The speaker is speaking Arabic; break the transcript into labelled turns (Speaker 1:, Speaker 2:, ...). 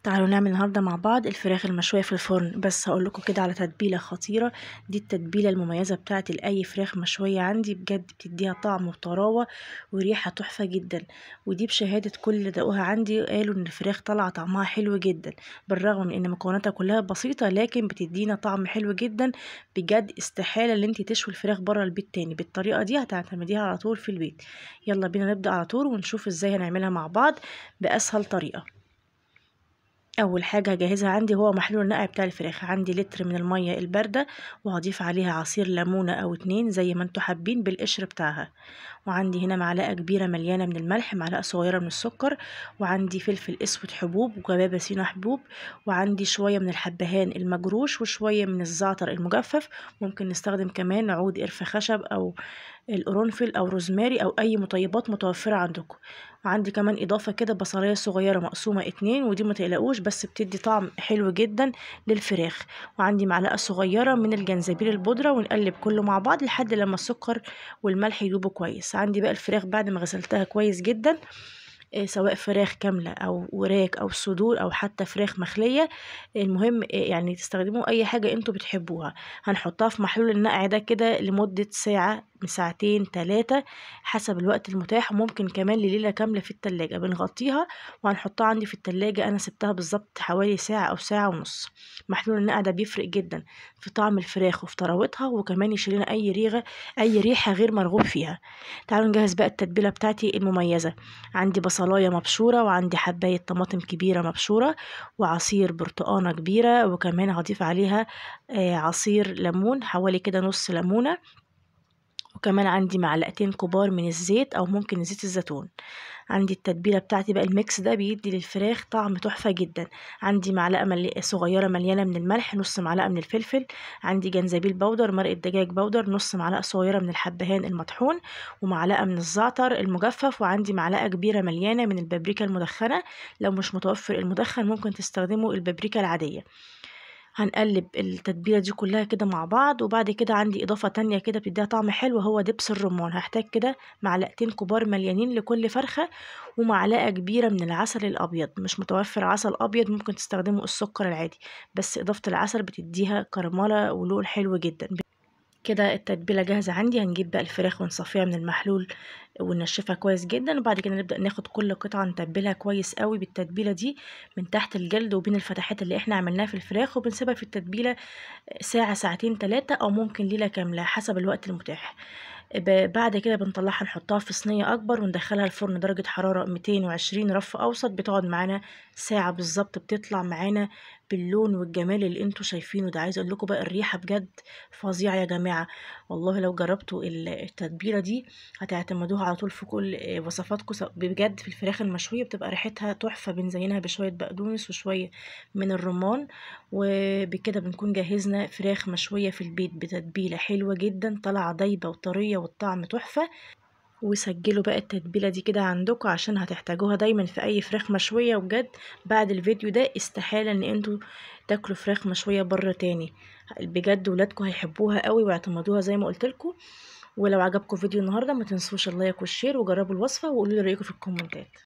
Speaker 1: تعالوا نعمل النهارده مع بعض الفراخ المشويه في الفرن. بس هقول لكم كده على تتبيله خطيره، دي التتبيله المميزه بتاعتي لاي فراخ مشويه عندي، بجد بتديها طعم وطراوه وريحه تحفه جدا. ودي بشهاده كل اللي دقوها عندي قالوا ان الفراخ طالعه طعمها حلو جدا، بالرغم من ان مكوناتها كلها بسيطه لكن بتدينا طعم حلو جدا. بجد استحاله ان انت تشوي الفراخ بره البيت تاني بالطريقه دي، هتعتمديها على طول في البيت. يلا بينا نبدا على طول ونشوف ازاي هنعملها مع بعض باسهل طريقه. اول حاجه هجهزها عندي هو محلول النقع بتاع الفراخ. عندي لتر من الميه البارده، وهضيف عليها عصير ليمونه او 2 زي ما انتوا حابين بالقشر بتاعها. وعندي هنا معلقه كبيره مليانه من الملح، معلقه صغيره من السكر، وعندي فلفل اسود حبوب وكبابه سينا حبوب، وعندي شويه من الحبهان المجروش وشويه من الزعتر المجفف. ممكن نستخدم كمان عود قرفه خشب او القرنفل او روزماري او اي مطيبات متوفره عندكم. وعندي كمان اضافه كده بصلايه صغيره مقسومه 2، ودي ما تقلقوش بس بتدي طعم حلو جدا للفراخ. وعندي معلقه صغيره من الجنزبيل البودره، ونقلب كله مع بعض لحد لما السكر والملح يدوبوا كويس. عندي بقى الفراخ بعد ما غسلتها كويس جدا، سواء فراخ كاملة أو وراك أو صدور أو حتى فراخ مخلية، المهم يعني تستخدموا أي حاجة انتوا بتحبوها. هنحطها في محلول النقع ده كده لمدة ساعة من ساعتين 3 حسب الوقت المتاح، وممكن كمان لليلة كاملة في التلاجة. بنغطيها وهنحطها عندي في التلاجة، أنا سبتها بالظبط حوالي ساعة أو ساعة ونص. محلول النقع ده بيفرق جدا في طعم الفراخ وفي طراوتها، وكمان يشيل لنا أي ريحة غير مرغوب فيها. تعالوا نجهز بقى التتبيلة بتاعتي المميزة. عندي بصلاية مبشورة، وعندي حباية طماطم كبيرة مبشورة، وعصير برتقانة كبيرة، وكمان هضيف عليها عصير ليمون حوالي كده نص ليمونة، وكمان عندي معلقتين كبار من الزيت او ممكن زيت الزيتون. عندي التتبيله بتاعتي بقى، الميكس ده بيدي للفراخ طعم تحفه جدا. عندي معلقه صغيره مليانه من الملح، نص معلقه من الفلفل، عندي جنزبيل بودر، مرقه دجاج بودر، نص معلقه صغيره من الحبهان المطحون، ومعلقه من الزعتر المجفف، وعندي معلقه كبيره مليانه من البابريكا المدخنه. لو مش متوفر المدخن ممكن تستخدموا البابريكا العاديه. هنقلب التتبيله دي كلها كده مع بعض. وبعد كده عندي اضافه تانية كده بتديها طعم حلو، هو دبس الرمان. هحتاج كده معلقتين كبار مليانين لكل فرخه، ومعلقه كبيره من العسل الابيض. مش متوفر عسل ابيض ممكن تستخدموا السكر العادي، بس اضافه العسل بتديها كرمله ولون حلو جدا. كده التتبيله جاهزه عندي. هنجيب بقى الفراخ ونصفيها من المحلول وننشفها كويس جدا، وبعد كده نبدا ناخد كل قطعه نتبلها كويس قوي بالتتبيله دي من تحت الجلد وبين الفتحات اللي احنا عملناها في الفراخ، وبنسيبها في التتبيله ساعه ساعتين 3 او ممكن ليله كامله حسب الوقت المتاح. بعد كده بنطلعها نحطها في صينيه اكبر وندخلها الفرن درجه حراره 220 رف اوسط. بتقعد معانا ساعه بالظبط، بتطلع معانا باللون والجمال اللي انتوا شايفينه ده. عايزه اقول لكم بقى الريحه بجد فظيعه يا جماعه. والله لو جربتوا التتبيله دي هتعتمدوها على طول في كل وصفاتكم. بجد في الفراخ المشويه بتبقى ريحتها تحفه، بنزينها بشويه بقدونس وشويه من الرمان. وبكده بنكون جهزنا فراخ مشويه في البيت بتتبيله حلوه جدا، طالعه دايبه وطريه والطعم تحفه. وسجلوا بقى التتبيله دي كده عندكم عشان هتحتاجوها دايما في اي فراخ مشويه. وبجد بعد الفيديو ده استحاله ان انتوا تاكلوا فراخ مشويه بره تاني. بجد ولادكم هيحبوها قوي ويعتمدوها زي ما قلت لكم. ولو عجبكم فيديو النهارده ما تنسوش اللايك والشير، وجربوا الوصفه وقولوا لي رايكم في الكومنتات.